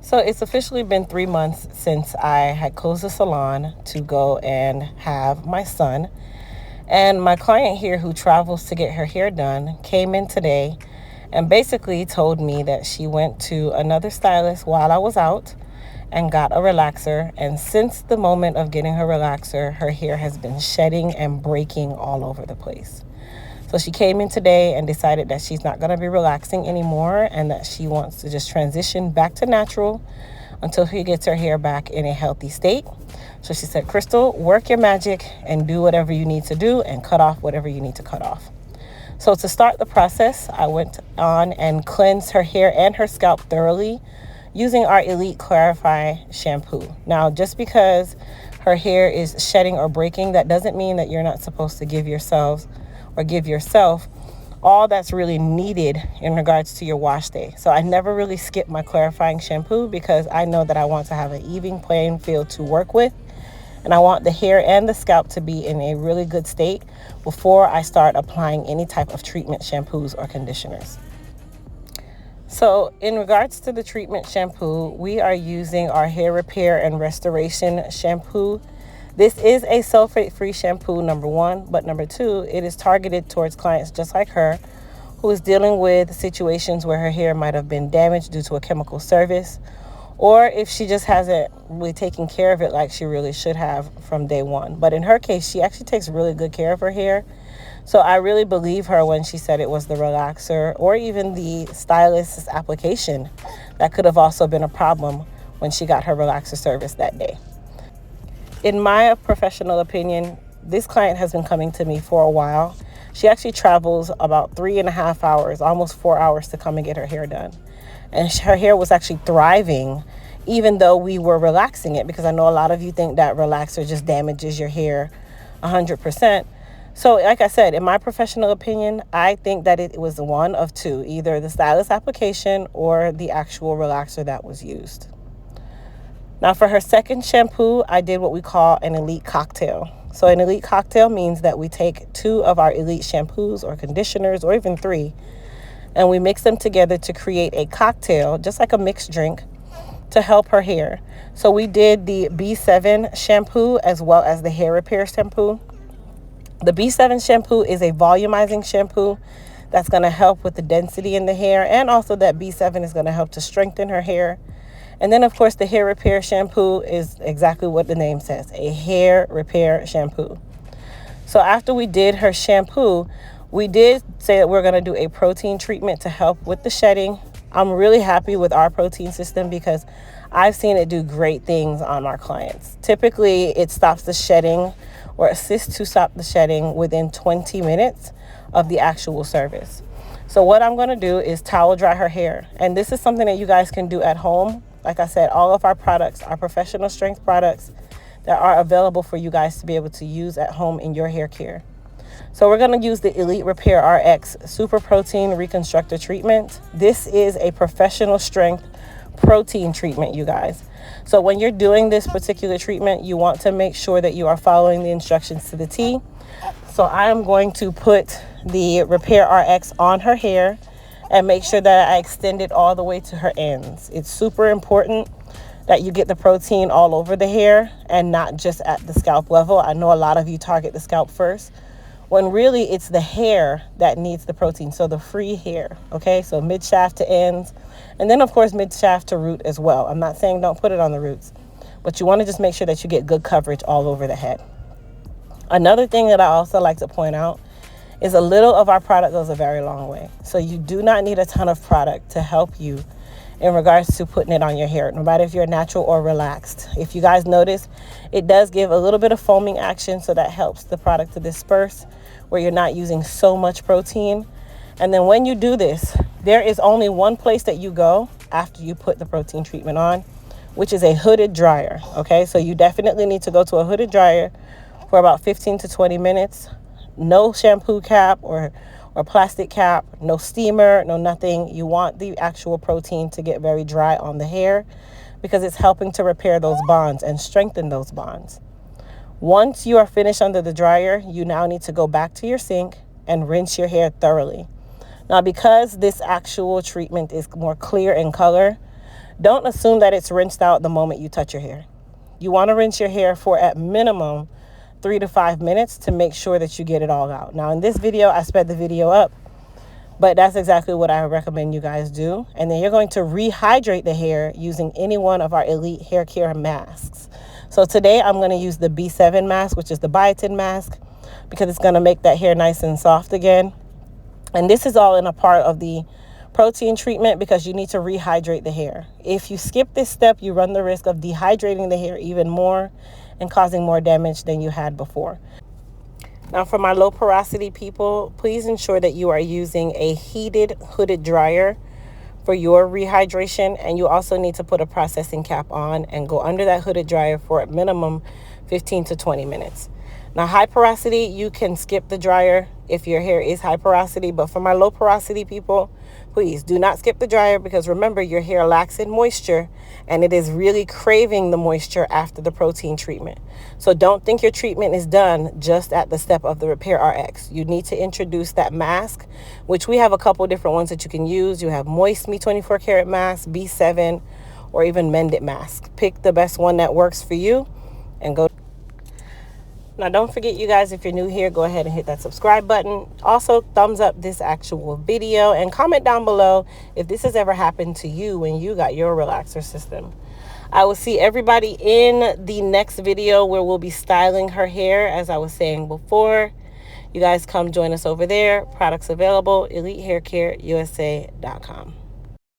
So it's officially been 3 months since I had closed the salon to go and have my son. And my client here, who travels to get her hair done, came in today and basically told me that she went to another stylist while I was out and got a relaxer. And since the moment of getting her relaxer, her hair has been shedding and breaking all over the place. So she came in today and decided that she's not going to be relaxing anymore and that she wants to just transition back to natural until she gets her hair back in a healthy state. So she said, Crystal, work your magic and do whatever you need to do and cut off whatever you need to cut off. So to start the process, I went on and cleansed her hair and her scalp thoroughly using our Elite Clarify Shampoo. Now, just because her hair is shedding or breaking, that doesn't mean that you're not supposed to give yourself all that's really needed in regards to your wash day. So I never really skip my clarifying shampoo because I know that I want to have an even playing field to work with. And I want the hair and the scalp to be in a really good state before I start applying any type of treatment shampoos or conditioners. So in regards to the treatment shampoo, we are using our Hair Repair and Restoration Shampoo. This is a sulfate-free shampoo, number one, but number two, it is targeted towards clients just like her who is dealing with situations where her hair might have been damaged due to a chemical service, or if she just hasn't really taken care of it like she really should have from day one. But in her case, she actually takes really good care of her hair. So I really believe her when she said it was the relaxer or even the stylist's application that could have also been a problem when she got her relaxer service that day. In my professional opinion, this client has been coming to me for a while. She actually travels about 3.5 hours, almost 4 hours to come and get her hair done. And her hair was actually thriving even though we were relaxing it, because I know a lot of you think that relaxer just damages your hair 100%. So like I said, in my professional opinion, I think that it was one of two, either the stylist application or the actual relaxer that was used. Now for her second shampoo, I did what we call an elite cocktail. So an elite cocktail means that we take 2 of our elite shampoos or conditioners, or even 3, and we mix them together to create a cocktail, just like a mixed drink, to help her hair. So we did the B7 shampoo as well as the hair repair shampoo. The B7 shampoo is a volumizing shampoo that's going to help with the density in the hair, and also that B7 is going to help to strengthen her hair. And then, of course, the hair repair shampoo is exactly what the name says, a hair repair shampoo. So after we did her shampoo, we did say that we're going to do a protein treatment to help with the shedding. I'm really happy with our protein system because I've seen it do great things on our clients. Typically, it stops the shedding or assists to stop the shedding within 20 minutes of the actual service. So what I'm going to do is towel dry her hair. And this is something that you guys can do at home. Like I said, all of our products are professional strength products that are available for you guys to be able to use at home in your hair care. So we're going to use the Elite Repair RX Super Protein Reconstructor Treatment. This is a professional strength protein treatment, you guys. So when you're doing this particular treatment, you want to make sure that you are following the instructions to the T. So I am going to put the Repair RX on her hair and make sure that I extend it all the way to her ends. It's super important that you get the protein all over the hair and not just at the scalp level. I know a lot of you target the scalp first, when really it's the hair that needs the protein. So the free hair, okay? So mid shaft to ends, and then of course mid shaft to root as well. I'm not saying don't put it on the roots, but you want to just make sure that you get good coverage all over the head. Another thing that I also like to point out is a little of our product goes a very long way. So you do not need a ton of product to help you in regards to putting it on your hair, no matter if you're natural or relaxed. If you guys notice, it does give a little bit of foaming action, so that helps the product to disperse where you're not using so much protein. And then when you do this, there is only one place that you go after you put the protein treatment on, which is a hooded dryer. Okay, so you definitely need to go to a hooded dryer for about 15 to 20 minutes. No shampoo cap or plastic cap, no steamer, no nothing. You want the actual protein to get very dry on the hair because it's helping to repair those bonds and strengthen those bonds. Once you are finished under the dryer, you now need to go back to your sink and rinse your hair thoroughly. Now, because this actual treatment is more clear in color, Don't assume that it's rinsed out the moment you touch your hair. You want to rinse your hair for at minimum 3 to 5 minutes to make sure that you get it all out. Now in this video, I sped the video up, but that's exactly what I recommend you guys do. And then you're going to rehydrate the hair using any one of our Elite Hair Care masks. So today I'm going to use the B7 mask, which is the Biotin mask, because it's going to make that hair nice and soft again. And this is all in a part of the protein treatment because you need to rehydrate the hair. If you skip this step, you run the risk of dehydrating the hair even more and causing more damage than you had before. Now for my low porosity people, please ensure that you are using a heated hooded dryer for your rehydration, and you also need to put a processing cap on and go under that hooded dryer for a minimum 15 to 20 minutes. Now high porosity, you can skip the dryer if your hair is high porosity, but for my low porosity people, please do not skip the dryer because remember, your hair lacks in moisture and it is really craving the moisture after the protein treatment. So don't think your treatment is done just at the step of the Repair RX. You need to introduce that mask, which we have a couple different ones that you can use. You have Moist Me 24 Karat Mask, B7, or even Mended Mask. Pick the best one that works for you and go. Now, don't forget, you guys, if you're new here, go ahead and hit that subscribe button. Also, thumbs up this actual video and comment down below if this has ever happened to you when you got your relaxer system. I will see everybody in the next video where we'll be styling her hair, as I was saying before. You guys come join us over there. Products available, EliteHairCareUSA.com.